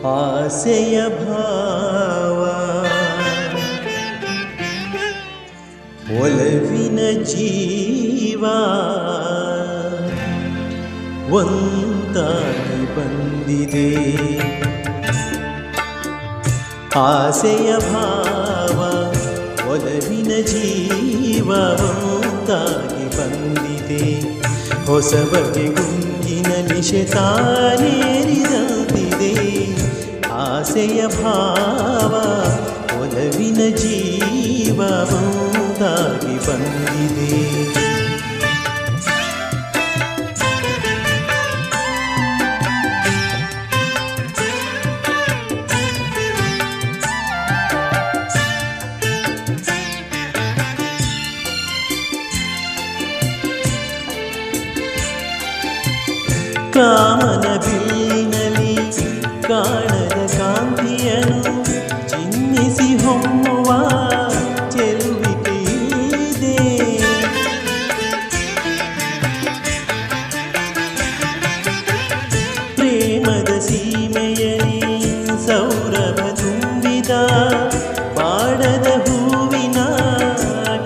ಆಸೆಯ ಭಾವ ಒಲವಿನ ಜೀವ ಒಂದಾಗಿ ಬಂದಿದೆ. ಆಸೆಯ ಭಾವ ಒಲವಿನ ಜೀವ ಒಂದಾಗಿ ಬಂದಿದೆ. ಹೊಸ ಬಗೆ ಗುಂಗಿನ ನಿಶೆ ತಾನೇರಿದಂತಿದೆ. ಆಸೆಯ ಭಾವ ಒಲವಿನ ಜೀವ ಒಂದಾಗಿ ಬಂದಿದೆ. ಕಾಮನ ಬಿಲ್ಲಿನಲ್ಲಿ ಕಾಣದ ಕಾಂತಿಯನ್ನು ಚಿನ್ನಿಸಿ ಹೊಮ್ಮುವ ಚೆಲುವಿಕೆಯಿದೆ. ಪ್ರೇಮದ ಸೀಮೆಯಲ್ಲಿ ಸೌರಭ ತುಂಬಿದ ಪಾಡದ ಹೂವಿನ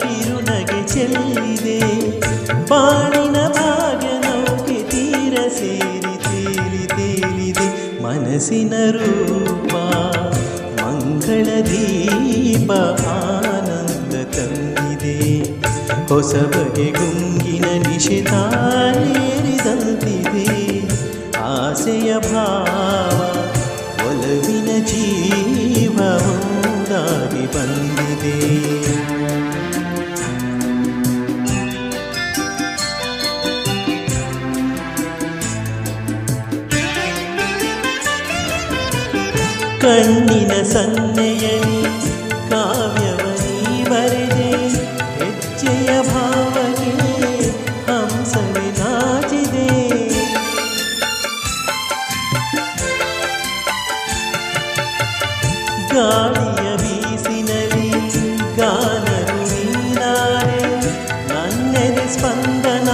ಕಿರುನಗೆ ಚೆಲ್ಲಿದೆ. ಬಾಳಿನ ಭಾಗ್ಯ ನೌಕೆ ತೀರ ಸೇರಿ ತೇಲಿ ತೇಲಿದೆ. ಮನಸ್ಸಿನ ರೂಪ ಮಂಗಳ ದೀಪ ಆನಂದ ತಂದಿದೆ. ಹೊಸ ಬಗೆ ಗುಂಗಿನ ನಿಶೆ ತಾನೇರಿದಂತಿದೆ. ಆಸೆಯ ಭಾವ ಒಲವಿನ ಜೀವ ಒಂದಾಗಿ ಬಂದಿದೆ. ಕಣ್ಣಿನ ಸನ್ನೆಯಲಿ ಕಾವ್ಯವನಿ ಬರೆದೆ. ಹೆಜ್ಜೆಯ ಭಾವಕ್ಕೆ ಹಂಸವೇ ನಾಚಿದೆ. ಗಾಳಿಯ ಬೀಸಿನಲ್ಲಿ ಗಾನರು ನೀನಾರೆ. ನನ್ನೆದೆ ಸ್ಪಂದನ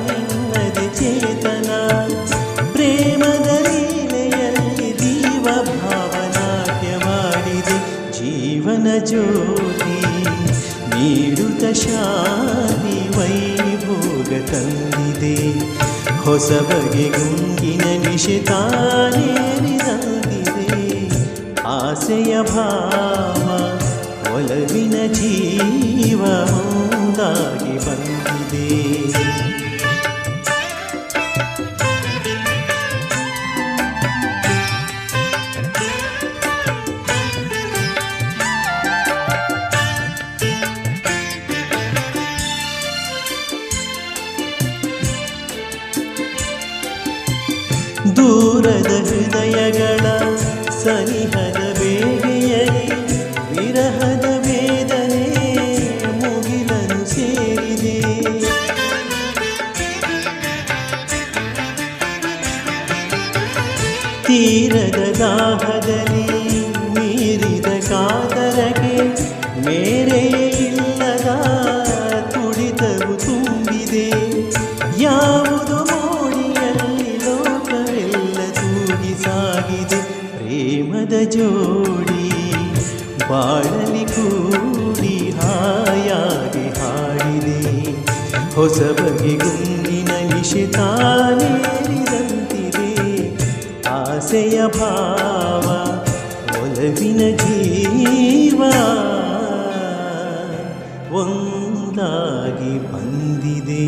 ನಿನ್ನದೆ ಚೇತನ. ಪ್ರೇಮದ ಲೀಲೆಯಲ್ಲಿ ಜೀವ ಭಾವನಾಟ್ಯವಾಡಿದೆ. ಜೀವನ ಜ್ಯೋತಿ ನೀಡುತ್ತ ಶಾಂತಿ ವೈಭೋಗ ತಂದಿದೆ. ಹೊಸ ಬಗೆ ಗುಂಗಿನ ನಿಶೆ ತಾನೇರಿದಂತಿದೆ. ಆಸೆಯ ಭಾವ ಒಲವಿನ ಜೀವ ಒಂದಾಗಿ ಬಂದಿದೆ. ದೂರದ ಹೃದಯಗಳ ಸನಿಹದ ಬೇಗೆಯಲಿ ವಿರಹದ ವೇದನೆ ಮುಗಿಲನು ಸೇರಿದೆ. ತೀರದ ದಾಹದಲ್ಲಿ ಮೀರಿದ ಕಾತರಕ್ಕೆ ಮೇರೆಯೇ ಇಲ್ಲದ ತುಡಿತವು ತುಂಬಿದೆ. ಯಾವುದು ಮೋಡಿಯಲ್ಲಿ ಲೋಕವೆಲ್ಲ ತೂಗಿ ಸಾಗಿದೆ. ಪ್ರೇಮದ ಜೋಡಿ ಬಾಳಲಿ ಕೂಡಿ ಹಾಯಾಗಿ ಹಾಡಿದೆ. ಹೊಸ ಬಗೆ ಗುಂಗಿನ ನಿಶೆ ತಾನೇರಿದಂತಿದೆ. ಆಸೆಯ ಭಾವ ಒಲವಿನ ಜೀವ ಒಂದಾಗಿ ಬಂದಿದೆ.